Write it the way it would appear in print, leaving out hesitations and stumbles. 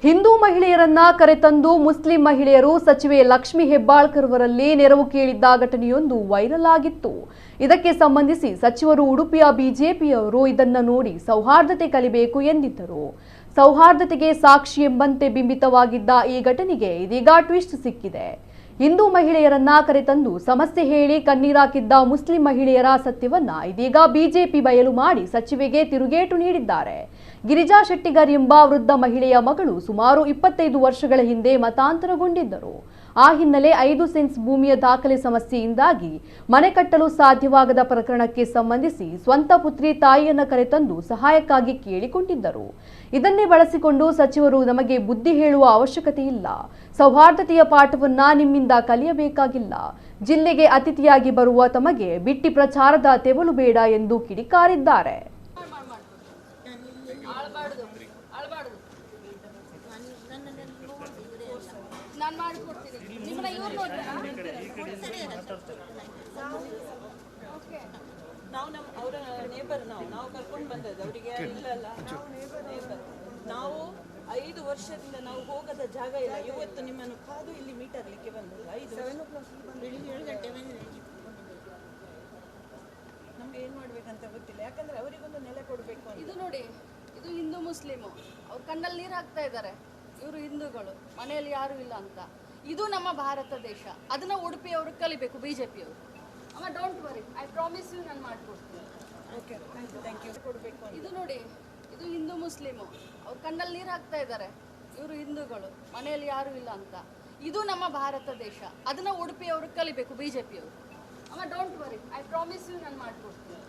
ಹಿಂದೂ ಮಹಿಳೆಯರನ್ನ ಕರೆತಂದು ಮುಸ್ಲಿಂ ಮಹಿಳೆಯರು ಸಚಿವೆ ಲಕ್ಷ್ಮಿ ಹೆಬ್ಬಾಳ್ಕರ್ ಅವರಲ್ಲಿ ನೆರವು ಕೇಳಿದ್ದ ಘಟನೆಯೊಂದು ವೈರಲ್ ಆಗಿತ್ತು. ಇದಕ್ಕೆ ಸಂಬಂಧಿಸಿ ಸಚಿವರು ಉಡುಪಿಯ ಬಿಜೆಪಿಯವರು ಇದನ್ನ ನೋಡಿ ಸೌಹಾರ್ದತೆ ಕಲಿಬೇಕು ಎಂದಿದ್ದರು. ಸೌಹಾರ್ದತೆಗೆ ಸಾಕ್ಷಿ ಎಂಬಂತೆ ಬಿಂಬಿತವಾಗಿದ್ದ ಈ ಘಟನೆಗೆ ಇದೀಗ ಟ್ವಿಸ್ಟ್ ಸಿಕ್ಕಿದೆ. ಹಿಂದೂ ಮಹಿಳೆಯರನ್ನ ಕರೆತಂದು ಸಮಸ್ಯೆ ಹೇಳಿ ಕಣ್ಣೀರಾಕಿದ್ದ ಮುಸ್ಲಿಂ ಮಹಿಳೆಯರ ಸತ್ಯವನ್ನ ಇದೀಗ ಬಿಜೆಪಿ ಬಯಲು ಮಾಡಿ ಸಚಿವೆಗೆ ತಿರುಗೇಟು ನೀಡಿದ್ದಾರೆ. ಗಿರಿಜಾ ಶೆಟ್ಟಿಗರ್ ಎಂಬ ವೃದ್ಧ ಮಹಿಳೆಯ ಮಗಳು ಸುಮಾರು 25 ವರ್ಷಗಳ ಹಿಂದೆ ಮತಾಂತರಗೊಂಡಿದ್ದರು. ಆ ಹಿನ್ನೆಲೆ 5 ಸೆಂಟ್ಸ್ ಭೂಮಿಯ ದಾಖಲೆ ಸಮಸ್ಯೆಯಿಂದಾಗಿ ಮನೆ ಕಟ್ಟಲು ಸಾಧ್ಯವಾಗದ ಪ್ರಕರಣಕ್ಕೆ ಸಂಬಂಧಿಸಿ ಸ್ವಂತ ಪುತ್ರಿ ತಾಯಿಯನ್ನ ಕರೆತಂದು ಸಹಾಯಕ್ಕಾಗಿ ಕೇಳಿಕೊಂಡಿದ್ದರು. ಇದನ್ನೇ ಬಳಸಿಕೊಂಡು ಸಚಿವರು ನಮಗೆ ಬುದ್ಧಿ ಹೇಳುವ ಅವಶ್ಯಕತೆ ಇಲ್ಲ, ಸೌಹಾರ್ದತೆಯ ಪಾಠವನ್ನ ನಿಮ್ಮಿಂದ ಕಲಿಯಬೇಕಾಗಿಲ್ಲ, ಜಿಲ್ಲೆಗೆ ಅತಿಥಿಯಾಗಿ ಬರುವ ತಮಗೆ ಬಿಟ್ಟಿ ಪ್ರಚಾರದ ತೆವಲು ಬೇಡ ಎಂದು ಕಿಡಿಕಾರಿದ್ದಾರೆ. ನಾವು ಅವರ ನೇಬರ್ ನಾವು ಕರ್ಕೊಂಡು ಬಂದದ್ದು ಅವರಿಗೆ ಇಲ್ಲಲ್ಲ. ನಾವು 5 ವರ್ಷದಿಂದ ನಾವು ಹೋಗದ ಜಾಗ ಇಲ್ಲ. ಇವತ್ತು ನಿಮ್ಮನ್ನು ಕಾದು ಇಲ್ಲಿ ಮೀಟ್ ಆಗಲಿಕ್ಕೆ ಬಂದದ್ದು 7 ಗಂಟೆ ನಮ್ಗೆ ಏನ್ ಮಾಡ್ಬೇಕಂತ ಗೊತ್ತಿಲ್ಲ. ಯಾಕಂದ್ರೆ ಅವರಿಗೊಂದು ನೆಲೆ ಕೊಡ್ಬೇಕು. ಇದು ನೋಡಿ, ಇದು ಹಿಂದೂ ಮುಸ್ಲಿಮು, ಅವ್ರ ಕಣ್ಣಲ್ಲಿ ನೀರು ಹಾಕ್ತಾ ಇದ್ದಾರೆ. ಇವರು ಹಿಂದೂಗಳು, ಮನೆಯಲ್ಲಿ ಯಾರು ಇಲ್ಲ ಅಂತ. ಇದು ನಮ್ಮ ಭಾರತ ದೇಶ, ಅದನ್ನ ಉಡುಪಿಯವರು ಕಲಿಬೇಕು, ಬಿಜೆಪಿಯವರು. ಅಮ್ಮ don't worry, I promise you, ನಾನು ಮಾಡ್ಕೊಡ್ತೀನಿ. ಇದು ನೋಡಿ, ಇದು ಹಿಂದೂ ಮುಸ್ಲಿಮು, ಅವ್ರ ಕಣ್ಣಲ್ಲಿ ನೀರು ಹಾಕ್ತಾ ಇದ್ದಾರೆ. ಇವರು ಹಿಂದೂಗಳು, ಮನೆಯಲ್ಲಿ ಯಾರು ಇಲ್ಲ ಅಂತ. ಇದು ನಮ್ಮ ಭಾರತ ದೇಶ, ಅದನ್ನ ಉಡುಪಿಯವರು ಕಲಿಬೇಕು, ಬಿಜೆಪಿಯವರು. ಅಮ್ಮ don't worry, I promise you, ನಾನು ಮಾಡ್ಕೊಡ್ತೀನಿ.